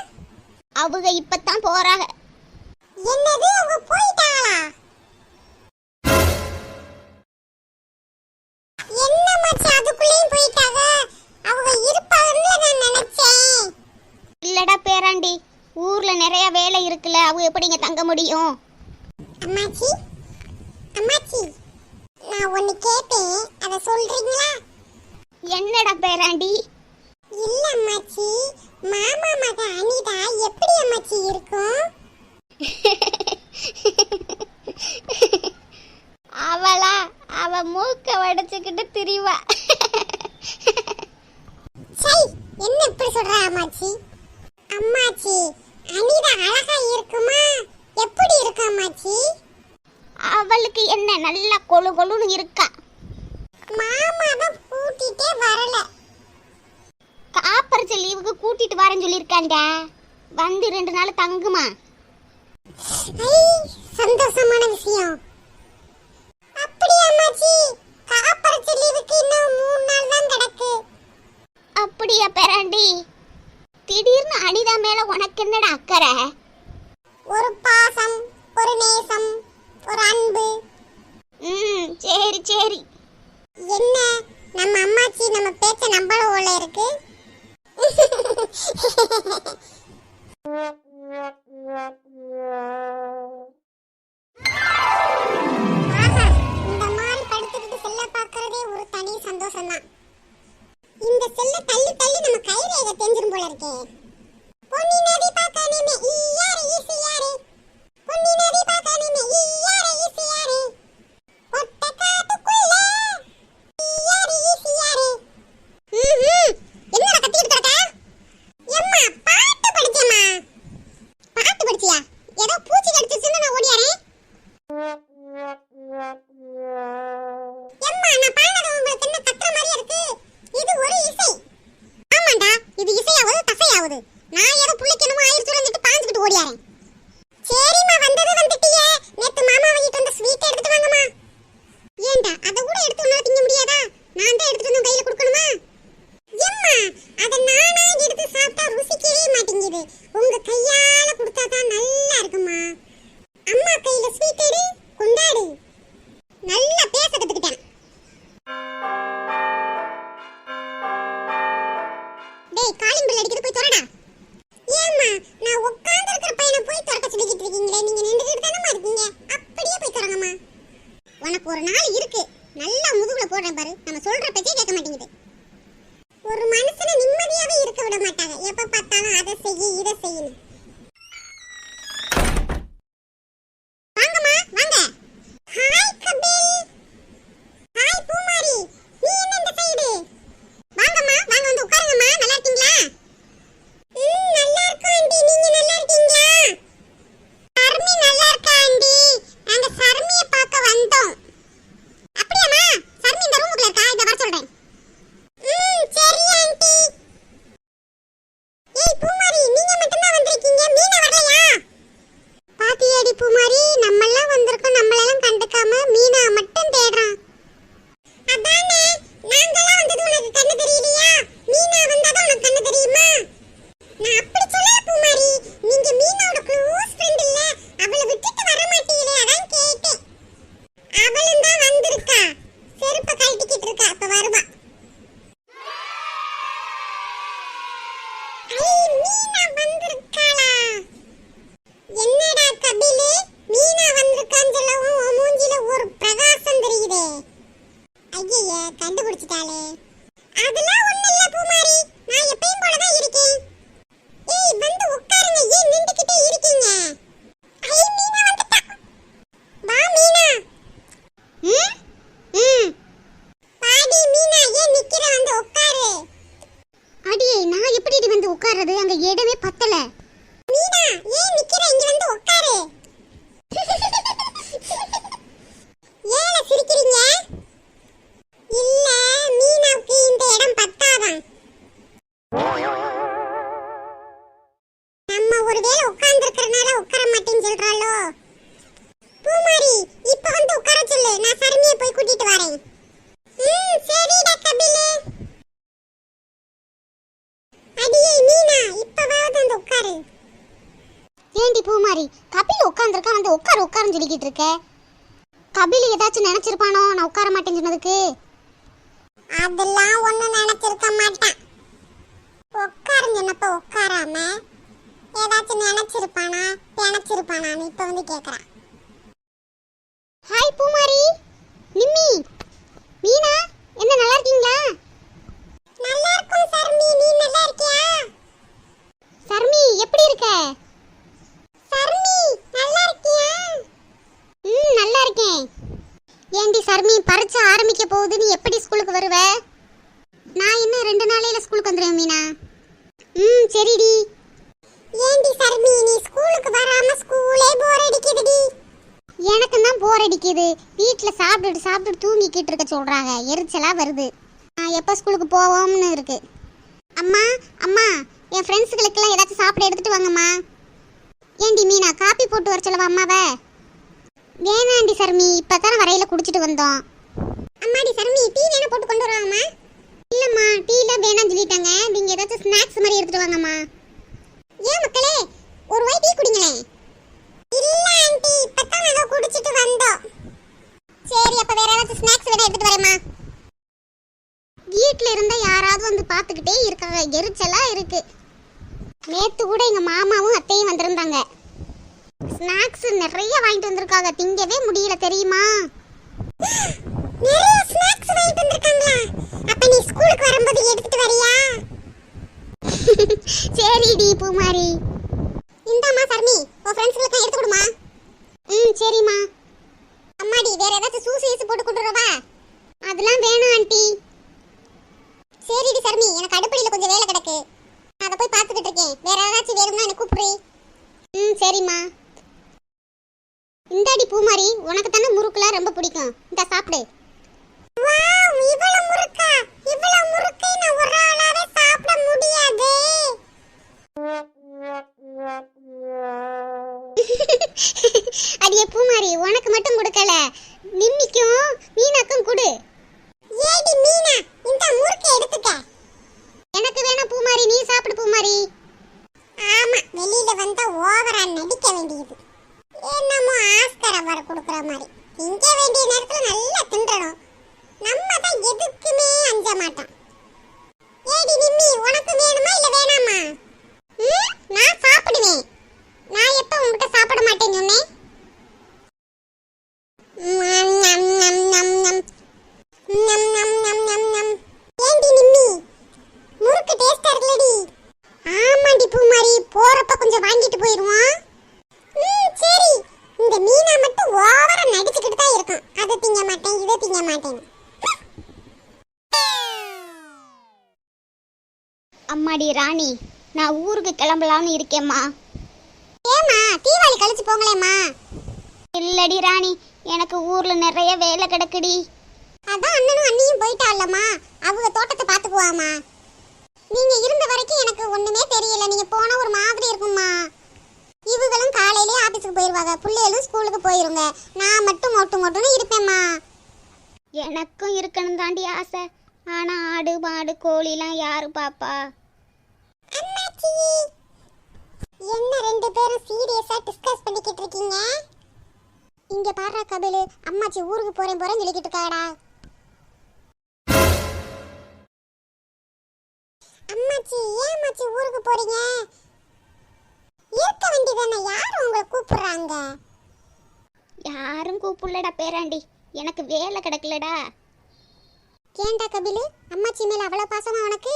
அவங்க இப்பதான் போறாங்க. என்னது அவங்க போயிட்டாங்களா? என்ன மச்சான் அதுக்குள்ளேயும் போயிட்டாங்க? அவங்க இருப்பாங்கன்னு நான் நினைச்சேன். இல்லடா பேராண்டி, ஊர்ல நிறைய வேலை இருக்குல்ல, அவங்க எப்படிங்க தங்க முடியும்? அம்மாச்சி அம்மாச்சி, நான் ஒன்னு கேட்பேன், அத சொல்றீங்களா? என்னடா பேராண்டி? இல்ல அம்மாச்சி, மாமா மக அனிதா எப்படி அம்மாச்சி இருக்கும்? அவளா? அவ மூக்க வடிச்சுக்கிட்டு திரிவா. சை, என்ன இப்படி சொல்ற அம்மாச்சி? அம்மாச்சி, அனிதா அழகா இருக்குமா? எப்படி இருக்கு அம்மாச்சி? அவளுக்கு என்ன நல்லா கொழு கொழுன்னு இருக்கா. மாமா தான் கூட்டிட்டே வரல. காப்பரிச்ச லீவுக்கு கூட்டிட்டு வரேன்னு சொல்லியிருக்காண்ட. வந்து 2 நாள் தங்குமா. ஐ, சந்தோஷமான விஷயம். அப்படியே அம்மாச்சி, காப்பரிச்ச லீவுக்கு இன்னும் 3 நாள் தான் கிடக்கு. அப்படியா பேராண்டி? திடீர்னு அனிதா மேல உனக்கு என்னடா அக்கறை? ஒரு பாசம், ஒரு நேசம், ஒரு அன்பு. சரி சரி. என்ன நம்ம அம்மாச்சி நம்ம பேச்ச நம்பள போல இருக்கு. ஆஹா, இந்த மாதிரி படுத்துக்கிட்டு செல்ல பார்க்கறதே ஒரு தனி சந்தோஷம் தான். இந்த செல்ல தள்ளி தள்ளி நம்ம கைரேகை தெரிஞ்சிரும் போல இருக்கே. பொன்னி நதி பார்க்கணுமே ஈயாரே ஈசியாரே, பொன்னி நதி பார்க்கணுமே ஈயாரே ஈசியாரே, ஒட்ட காட்டுக்குள்ள ஈயாரே ஈசியாரே. என்னடா கத்திட்டு கிடக்க? எம்மா பாட்டு படிச்சேம்மா. பாட்டு படிச்சியா? ஏதோ பூச்சி கடிச்சிருச்சுன்னு நான் ஓடியாரேன். எம்மா, நான் பாடுறது உங்களுக்கு என்ன கத்துற மாதிரி இருக்கு? இது ஒரு இசை. ஆமாண்டா, இது இசையாவது தசையாவது. நான் ஏதோ புள்ளைக்கு என்னமோ ஆயிரத்து சொல்லிட்டு பாஞ்சுக்கிட்டு ஓடியாரேன். சரிம்மா, வந்தது வந்துட்டியே. நேத்து மாமா வாங்கிட்டு வந்த ஸ்வீட் எடுத்துட்டு வாங்கம்மா. ஏண்டா, அதை கூட எடுத்து உன்னால திங்க முடியாதா? நான் தான் எடுத்துட்டு வந்து கையில கொடுக்கணுமா? எம்மா, அதை நானா எடுத்து சாப்பிட்டா ருசிக்கவே மாட்டேங்குது. உங்க கையால கொடுத்தா தான் நல்லா இருக்குமா. அம்மா கையில ஸ்வீட் எடு, கொண்டாடு. நல்லா பேச கத்துக்கிட்டேன். டேய், காலிங் பெல் அடிக்குது, போய் திறடா. ஏம்மா, நான் உட்கார்ந்து இருக்கிற பையனை போய் திறக்க சொல்லிக்கிட்டு இருக்கீங்களே, நீங்க நின்னுக்கிட்டு தானமா இருக்கீங்க? அப்படியே போய் திறங்கம்மா. உனக்கு ஒரு நாள் இருக்கு, நல்லா முதுகுல போடுறேன் பாரு. நம்ம சொல்ற பேச்சே கேட்க மாட்டேங்குது. ஒரு மனுஷனை நிம்மதியாவே இருக்க விட மாட்டாங்க. எப்ப பார்த்தாலும் அதை செய்ய இதை செய்யணும். வாங்கம்மா, வாங்க. ஹாய் கபில். ஹாய் பூமாரி. நீ என்ன இந்த சைடு? வாங்கம்மா, வாங்க வந்து உட்காருங்கம்மா. நல்லா இருக்கீங்களா? நல்லா இருக்கோம் ஆண்டி. நீங்க நல்லா இருக்கீங்களா? சர்மி நல்லா இருக்கா ஆண்டி? நாங்க சர்மியை பார்க்க வந்தோம். அப்படியாம்மா? சர்மி இந்த ரூமுக்குள்ள இருக்கா? இத வர சொல்றேன். சரி ஆண்டி. ஏய் பூமாரி, நீங்க மட்டும் தான் வந்திருக்கீங்க, மீனா வரலையா? பாத்தியாடி பூமாரி, நம்மெல்லாம் வந்திருக்கோம், நம்மளெல்லாம் கண்டுக்காம மீனா மட்டும் தேடுறான். அதானே, நாங்கெல்லாம் வந்தது உனக்கு கண்ணு தெரியலையா? மீனா வந்தாதான் உனக்கு கண்ணு தெரியுமா? நான் அப்படி சொல்லல பூமாரி, நீங்க மீனாவோட க்ளோஸ் ஃப்ரெண்ட் இல்ல, அவளை விட்டுட்டு வர மாட்டீங்களே, அதான் கேட்டேன். அவளும் தான் வந்திருக்கா, செருப்ப கழட்டிக்கிட்டு இருக்கா, அப்ப வருவா. மீனா வந்திருக்காளா? என்னடா கபிலு, மீனா வந்திருக்கான்னு சொல்லவும் உன் மூஞ்சில ஒரு பிரகாசம் தெரியுதே. ஐயே, கண்டுபிடிச்சிட்டாளே. அதெல்லாம் ஒண்ணு இல்ல பூமாரி, நான் எப்பவும் போல தான் இருக்கேன். ஏய், வந்து உட்காருங்க, ஏன் நின்னுக்கிட்டே இருக்கீங்க? ஐ, மீனா வந்துட்டா. வா மீனா. பாடி மீனா, ஏன் நிக்கிற? வந்து உட்காரு. அடியே, நான் எப்படி வந்து உட்கார்றது? அங்க இடமே பத்தல. மீனா, ஏன் நிக்கிற? இங்க வந்து உட்காரு. ஏல சிரிக்கிறீங்க? இல்ல, மீனாவுக்கு இந்த இடம் பத்தாதான். நம்ம ஒருவேளை உட்கார்ந்து இருக்கறனால உட்கார மாட்டேன்னு சொல்றாளோ? பூமாரி, இப்ப வந்து உட்கார சொல்லு, நான் சர்மியை போய் கூட்டிட்டு வரேன். சரிடா கபில். பூமாரி, கபில் உட்காந்துருக்கா, வந்து உட்காருன்னு சொல்லிக்கிட்டு இருக்க. கபில் ஏதாச்சும் நினைச்சிருப்பானோ நான் உட்கார மாட்டேன்னு சொன்னதுக்கு? அதெல்லாம் ஒண்ணும் நினைச்சிருக்க மாட்டான். உட்காருன்னு சொன்னப்ப உட்காராம ஏதாச்சும் நினைச்சிருப்பானா நினைச்சிருப்பானான்னு இப்ப வந்து கேக்குறான். ஹாய் பூமாரி, நிம்மி, மீனா, என்ன நல்லா இருக்கீங்களா? நல்லா இருக்கும் சர்மி, நீ நல்லா இருக்கியா? சர்மி எப்படி இருக்க? சர்மி நல்லா இருக்கியா? நல்லா இருக்கேன். ஏண்டி சர்மி, பரீட்சை ஆரம்பிக்க போகுது, நீ எப்படி ஸ்கூலுக்கு வருவ? நான் இன்னும் 2 நாளையில ஸ்கூலுக்கு வந்துடுவேன் மீனா. சரிடி. ஏண்டி சர்மி, நீ ஸ்கூலுக்கு வராம ஸ்கூலே போர் அடிக்குதுடி. எனக்கு தான் போர் அடிக்குது. வீட்டில் சாப்பிட்டு தூங்கிக்கிட்டு இருக்க சொல்றாங்க, எரிச்சலா வருது. நான் எப்போ ஸ்கூலுக்கு போவோம்னு இருக்கு. அம்மா அம்மா, என் ஃப்ரெண்ட்ஸுகளுக்கெல்லாம் ஏதாச்சும் சாப்பிட எடுத்துட்டு வாங்கம்மா. ஏண்டி மீனா, காப்பி போட்டு வர சொல்லவா அம்மாவை? வேணாண்டி சர்மி, இப்பதான் வரையில குடிச்சிட்டு வந்தோம். அம்மாடி சர்மி, டீ வேணா போட்டு கொண்டு வருவாங்கம்மா. இல்லம்மா, டீலாம் வேணாம்னு சொல்லிட்டாங்க. நீங்க ஏதாச்சும் ஸ்நாக்ஸ் மாதிரி எடுத்துட்டு வாங்கம்மா. ஏன் மக்களே, ஒரு வாய் டீ குடிங்களேன். இல்ல ஆண்டி, இப்பதான் நாங்க குடிச்சிட்டு வந்தோம். சரி, அப்ப வேற ஏதாச்சும் ஸ்நாக்ஸ் வேணா எடுத்துட்டு வரேம்மா. வீட்ல இருந்தா யாராவது வந்து பாத்துக்கிட்டே இருக்காங்க, எரிச்சலா இருக்கு. நேத்து கூட எங்க மாமாவும் அத்தையும் வந்திருந்தாங்க. ஸ்நாக்ஸ் நிறைய வாங்கிட்டு வந்திருக்காங்க, திங்கவே முடியல தெரியுமா? நிறைய ஸ்நாக்ஸ் வாங்கிட்டு வந்திருக்காங்களா? அப்ப நீ ஸ்கூலுக்கு வரும்போது எடுத்துட்டு வரியா? சரிடி பூமாரி. இந்தாம்மா சர்மி, உன் ஃப்ரெண்ட்ஸ்களுக்கு எடுத்து கொடுமா. சரிம்மா. அம்மாடி, வேற ஏதாச்சும் ஜூஸ் போட்டு கொண்டு வரவா? அதெல்லாம் வேணாம் ஆண்டி. சரிடி சர்மி, எனக்கு அடுப்படியில கொஞ்சம் வேலை கிடக்கு, நான் அதை போய் பார்த்துக்கிட்டு இருக்கேன். வேற ஏதாச்சும் வேணும்னா எனக்கு கூப்பிடுறீ. சரிம்மா. இந்தாடி பூமாரி, உனக்கு தானே முறுக்குலாம் ரொம்ப பிடிக்கும், இந்த சாப்பிடு. வாவ், இவ்வளவு முறுக்கா? இவ்வளவு முறுக்கை நான் ஒரு ஆளாவே சாப்பிட முடியாது. அடியே பூமாரி, உனக்கு மட்டும் கொடுக்கல, நிம்மிக்கும் மீனாக்கும் கொடு. ஏடி மீனா, இந்த முறுக்கை எடுத்துக்க. எனக்கு வேணாம் பூமாரி, நீ சாப்பிடு பூமாரி. ஆமா, வெளியில வந்தா ஓவரா நடிக்க வேண்டியது. என்னமோ ஆஸ்கர் அவார்டு கொடுக்குற மாதிரி. திங்க வேண்டிய நேரத்துல நல்லா தின்றணும். நம்ம தான் எதுக்குமே அஞ்ச மாட்டோம். ஏடி நிம்மி, உனக்கு வேணுமா இல்ல வேணாமா? நான் சாப்பிடுவேன். நான் எப்ப உன்கிட்ட சாப்பிட மாட்டேன்னு சொன்னேன்? ஏண்டி நிம்மி, முறுக்கு டேஸ்டா இருக்குலடி? ஆமாண்டி பூமாரி, போறப்ப கொஞ்சம் வாங்கிட்டு போயிருவோம். சரி. இந்த மீனா மட்டும் ஓவரா நடிச்சுக்கிட்டு தான் இருக்கும், அதை திங்க மாட்டேன் இதை திங்க மாட்டேன். அம்மாடி ராணி, நான் ஊருக்கு கிளம்பலாம்னு இருக்கேம்மா. ஏமா, தீபாவளி கழிச்சு போங்களேம்மா. இல்லடி ராணி, எனக்கு ஊர்ல நிறைய வேலை கிடக்குடி. அதான் அண்ணனும் அண்ணியும் போயிட்டால்லம்மா, அவங்க தோட்டத்தை பார்த்துக்குவாமா. நீங்க இருந்த வரைக்கும் எனக்கு ஒண்ணுமே தெரியல, நீங்க போனா ஒரு மாதிரி இருக்கும்மா. இவங்களும் காலையிலே ஆபீஸ்க்கு போயிருவாங்க, பிள்ளைகளும் ஸ்கூலுக்கு போயிருங்க. நான் மட்டும் மொட்டுன்னு இருப்பேம்மா. எனக்கும் இருக்கணும் தாண்டி ஆசை, ஆனா ஆடு மாடு கோழிலாம் யாரு பாப்பா? அம்மாச்சி, என்ன 2 பேரும் சீரியஸா டிஸ்கஸ் பண்ணிக்கிட்டு இருக்கீங்க? இங்க பாரு கபிலு, அம்மாச்சி ஊருக்கு போறேன்னு சொல்லிக்கிட்டு இருக்காடா. அம்மாச்சி, ஏன் அம்மாச்சி ஊருக்கு போறீங்க? இருக்க வேண்டியதானே, யார் உங்களை கூப்பிடுறாங்க? யாரும் கூப்பிடலடா பேராண்டி, எனக்கு வேலை கிடக்கலடா. ஏண்டா கபிலு, அம்மாச்சி மேல அவ்வளவு பாசமா உனக்கு?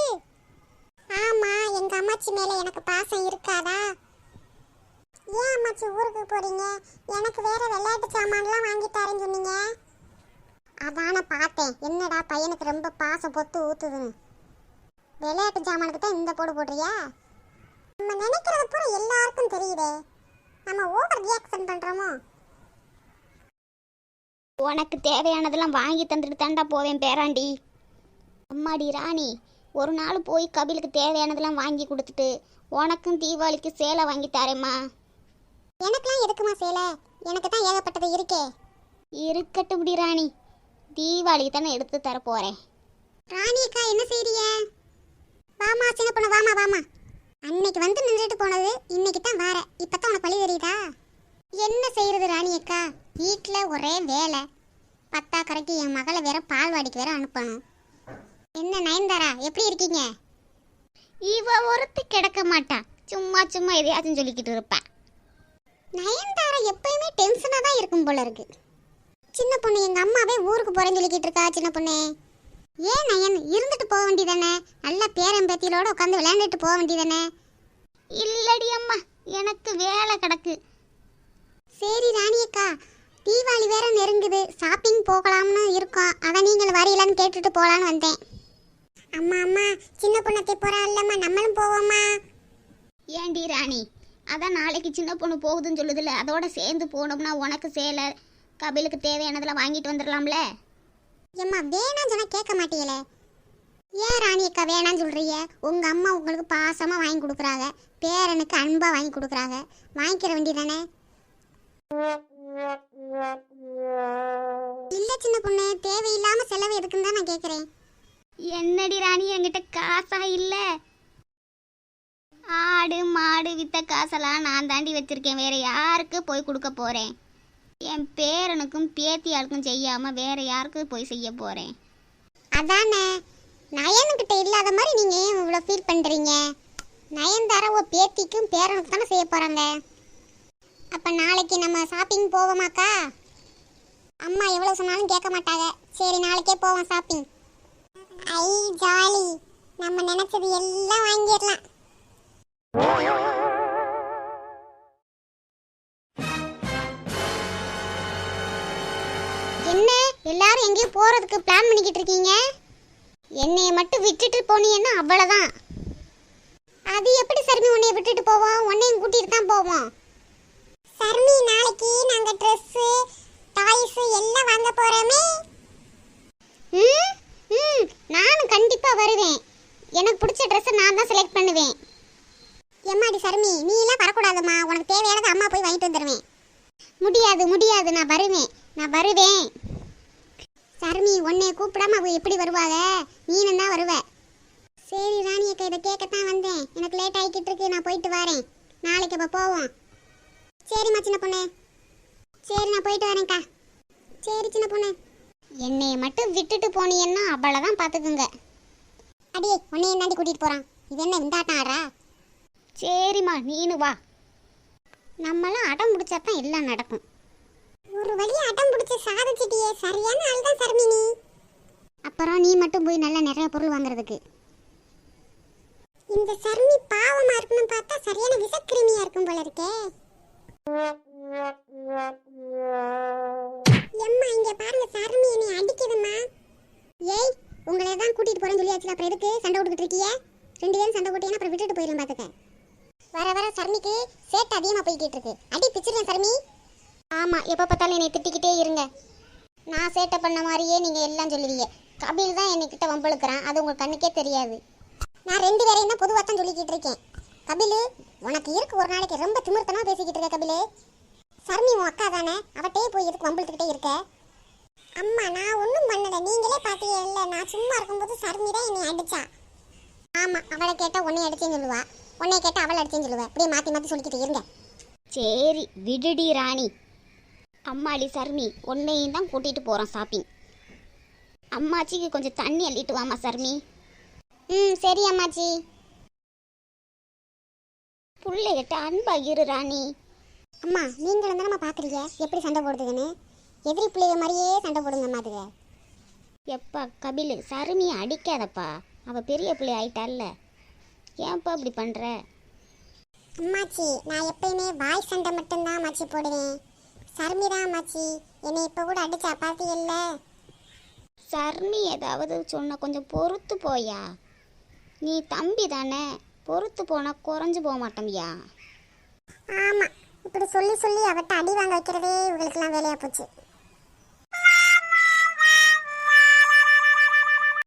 ஆமா, எங்க அம்மாச்சி மேல எனக்கு பாசம் இருக்காதா? ஏன் அம்மாச்சி ஊருக்கு போறீங்க? எனக்கு வேற விளையாட்டு சாமான்லாம் வாங்கி தரேன்னு சொன்னீங்க. அதான பார்த்தேன், என்னடா பையனுக்கு ரொம்ப பாசம் பொத்து ஊத்துதுன்னு. விளையாட்டு சாமானுக்கு தான் இந்த போடு போடுறியா? நம்ம நினைக்கிறது பூரா எல்லாருக்கும் தெரியுதே, நம்ம ஓவர் ரியாக்ஷன் பண்றோமோ? உனக்கு தேவையானதெல்லாம் வாங்கி தந்துட்டு தாண்டா போவேன் பேராண்டி. அம்மாடி ராணி, ஒரு நாள் போய் கபிலுக்கு தேவையானதெல்லாம் வாங்கி கொடுத்துட்டு உனக்கும் தீபாவளிக்கு சேலை வாங்கி தரேம்மா. எனக்கெல்லாம் எதுக்குமா சேலை? எனக்கு தான் ஏகப்பட்டது இருக்கே. இருக்கட்டும் முடி ராணி, தீபாவளிக்கு தானே எடுத்து தர போறேன். ராணி அக்கா, என்ன செய்றீங்க? வாமா சின்ன பொண்ணு, வாமா வாமா. அன்னைக்கு வந்து நின்றுட்டு போனது இன்னைக்கு தான் வேற. இப்பதான் உனக்கு வழி தெரியுதா? என்ன செய்யறது ராணி அக்கா, வீட்டில் ஒரே வேலை. பத்தா கரைக்கு என் மகளை வேற பால்வாடிக்கு வேற அனுப்பணும். என்ன நயன்தாரா, எப்படி இருக்கீங்க? இவ ஒருத்தி கிடக்க மாட்டா, சும்மா சும்மா எதையாச்சும் சொல்லிக்கிட்டு இருப்பா. நயன்தாரா எப்பயுமே டென்ஷனாக தான் இருக்கும் போல இருக்கு. சின்ன பொண்ணு, எங்க அம்மாவே ஊருக்கு போறேன்னு சொல்லிக்கிட்டு இருக்கா. சின்ன பொண்ணு, ஏன் நயன் இருந்துட்டு போக வேண்டியதானே? நல்லா பேரம்பேத்தியோட உட்காந்து விளையாண்டுட்டு போக வேண்டியதானே? இல்லடி அம்மா, எனக்கு வேலை கிடக்கு. சரி ராணி அக்கா, தீபாவளி வேற நெருங்குது, ஷாப்பிங் போகலாம்னு இருக்கோம். அதான் நீங்கள் வரீங்களான்னு கேட்டுட்டு போகலான்னு வந்தேன். அம்மா அம்மா, சின்ன பொண்ணத்தை போறா இல்லம்மா, நம்மளும் போவோம்மா. ஏண்டி ராணி, அதான் நாளைக்கு சின்ன பொண்ணு போகுதுன்னு சொல்லுதுல, அதோட சேர்ந்து போனோம்னா உனக்கு சேலை கபிலுக்கு தேவையானதெல்லாம் வாங்கிட்டு வந்துடலாம்ல. ஏம்மா வேணாம் சொன்னா கேட்க மாட்டீங்களே. ஏன் ராணி அக்கா வேணான்னு சொல்றீங்க? உங்க அம்மா உங்களுக்கு பாசமா வாங்கி கொடுக்குறாங்க, பேரனுக்கு அன்பா வாங்கி கொடுக்குறாங்க, வாங்கிக்கிற வேண்டியதானே? இல்ல சின்ன பொண்ணு, தேவையில்லாம செலவு எதுக்குன்னு தான் நான் கேக்குறேன். என்னடி ராணி, என்கிட்ட காசா இல்ல. ஆடு மாடு வித்த காசெல்லாம் நான் தாண்டி வச்சிருக்கேன், வேற யாருக்கு போய் கொடுக்க போறேன்? என் பேரனுக்கும் பேத்தியாளுக்கும் செய்யாம வேற யாருக்கு போய் செய்ய போறேன்? அதானே, நயனுக்கிட்ட இல்லாத மாதிரி நீங்க ஏன் இவ்வளவு ஃபீல் பண்றீங்க? நயன்தாரா ஓ பேத்திக்கும் பேரனுக்கு தானே செய்ய போறாங்க. அப்ப நாளைக்கு நம்ம ஷாப்பிங் போவோமாக்கா? அம்மா எவ்வளவு சொன்னாலும் கேட்க மாட்டாங்க. சரி நாளைக்கே போவோம் ஷாப்பிங். ஐ ஜாலி, நம்ம நினைச்சது எல்லாம் வாங்கிடலாம். என்ன எல்லாரும் எங்கேயும் போறதுக்கு பிளான் பண்ணிக்கிட்டு இருக்கீங்க? என்னைய மட்டும் விட்டுட்டு போனீங்கன்னா அவ்வளவுதான். அது எப்படி சர்மி, உன்னைய விட்டுட்டு போவோம்? உன்னையும் கூட்டிட்டு தான் போவோம். சர்மி, நாளைக்கு நாங்க ட்ரெஸ் டாய்ஸ் எல்லாம் வாங்க போறோமே. நானும் கண்டிப்பா வருவேன். எனக்கு பிடிச்ச ட்ரெஸ் நான் தான் செலக்ட் பண்ணுவேன். எம்மாடி சர்மி, நீ எல்லாம் வரக்கூடாதுமா. உனக்கு தேவையானது அம்மா போய் வாங்கிட்டு வந்துடுவேன். முடியாது முடியாது, நான் வருவேன். சர்மி, உன்னைய கூப்பிடாம அவ எப்படி வருவாங்க? நீனும் தான் வருவ. சரி ராணி அக்கா, இதை கேட்கத்தான் வந்தேன். எனக்கு லேட் ஆகிக்கிட்டு இருக்கு, நான் போயிட்டு வரேன். நாளைக்கு அப்போ போவோம். சரிம்மா சின்ன பொண்ணு. சரி நான் போயிட்டு வரேன்க்கா. சரி சின்ன பொண்ணு. என்னைய மட்டும் விட்டுட்டு போனீங்கன்னா அவ்வளவுதான், பாத்துக்குங்க. அடியே, உன்னையும் தாண்டி கூட்டிட்டு போறான். இது என்ன விந்தாட்டம் ஆடுறா? சரிம்மா, நீனு வா. நம்மளாம் அடம் பிடிச்சாதான் எல்லாம் நடக்கும். ஒரு வழியா அடம் பிடிச்சி சாதிச்சிட்டியே, சரியான ஆள் தான் சர்மி நீ. அப்புறம் நீ மட்டும் போய் நல்லா நிறைய பொருள் வாங்குறதுக்கு. இந்த சர்மி பாவமா இருக்குன்னு பார்த்தா சரியான விஷக்கிருமியா இருக்கும் போல இருக்கே. எம்மா இங்க பாருங்க, சர்மி என்னை அடிக்குதுமா. ஏய், உங்களை தான் கூட்டிட்டு போறேன்னு சொல்லியாச்சுல, அப்புறம் எதுக்கு சண்டை போட்டுக்கிட்டு இருக்கீங்க? 2 பேரும் சண்டை போட்டீங்கன்னா அப்புறம் விட்டுட்டு போயிடும் பாத்துக்க. வர வர சர்மிக்கு சேட்டை அதிகமா போய்கிட்டு இருக்கு. அடி பிச்சிருக்கேன் சர்மி. ஆமா, எப்ப பார்த்தாலும் என்னை திட்டிக்கிட்டே இருங்க. நான் சேட்டை பண்ண மாதிரியே நீங்க எல்லாம் சொல்லுவீங்க. கபில் தான் என்கிட்ட வம்பளுக்குறான், அது உங்க கண்ணுக்கே தெரியாது. நான் 2 பேரையும் தான் பொதுவாக தான் சொல்லிக்கிட்டு இருக்கேன். கபிலு, உனக்கு இருக்கு ஒரு நாளைக்கு ரொம்ப திமிர்த்தனமா பேசிக்கிட்டு இருக்க கபிலு. சர்மி உன் அக்கா தானே, அவட்டையே போய் எதுக்கு வம்பிழுத்துக்கிட்டே இருக்க? அம்மா நான் ஒன்றும் பண்ணல, நீங்களே பார்த்தீங்க இல்லை. நான் சும்மா இருக்கும்போது சர்மி தான் என்னை அடிச்சா. ஆமா, அவளை கேட்டா உன்னை அடிச்சேன்னு சொல்லுவா, உன்னை கேட்டா அவளை அடிச்சேன்னு சொல்லுவா. அப்படியே மாற்றி மாற்றி சொல்லிக்கிட்டு இருங்க. சரி விடுடி ராணி. அம்மாடி சர்மி, உன்னையும் தான் கூட்டிட்டு போறோம் ஷாப்பிங். அம்மாச்சிக்கு கொஞ்சம் தண்ணி அள்ளிட்டு வாமா சர்மி. சரி அம்மாச்சி. பிள்ளைகிட்ட அன்பா இரு ராணி. அம்மா நீங்களும் தானம்மா பார்க்குறீங்க எப்படி சண்டை போடுதுன்னு. எதிரி பிள்ளைய மாதிரியே சண்டை போடுங்க அம்மாதுங்க. எப்பா கபில், சருமியை அடிக்காதப்பா, அவ பெரிய பிள்ளை ஆயிட்டால்ல, ஏன்ப்பா இப்படி பண்ற? அம்மாச்சி, நான் எப்பயுமே வாய் சண்டை மட்டும்தான் அம்மாச்சி போடுவேன். சர்மி தான் அம்மாச்சி என்னை இப்போ கூட அடிச்சா, பார்த்தீங்கல்ல. சர்மி ஏதாவது சொன்ன கொஞ்சம் பொறுத்து போயா. நீ தம்பி தானே, பொறுத்து போனா குறைஞ்சு போக மாட்டோம்யா. ஆமாம், இப்படி சொல்லி சொல்லி அவட்ட அடி வாங்க வைக்கிறதே இவங்களுக்கெல்லாம் வேலையாக போச்சு.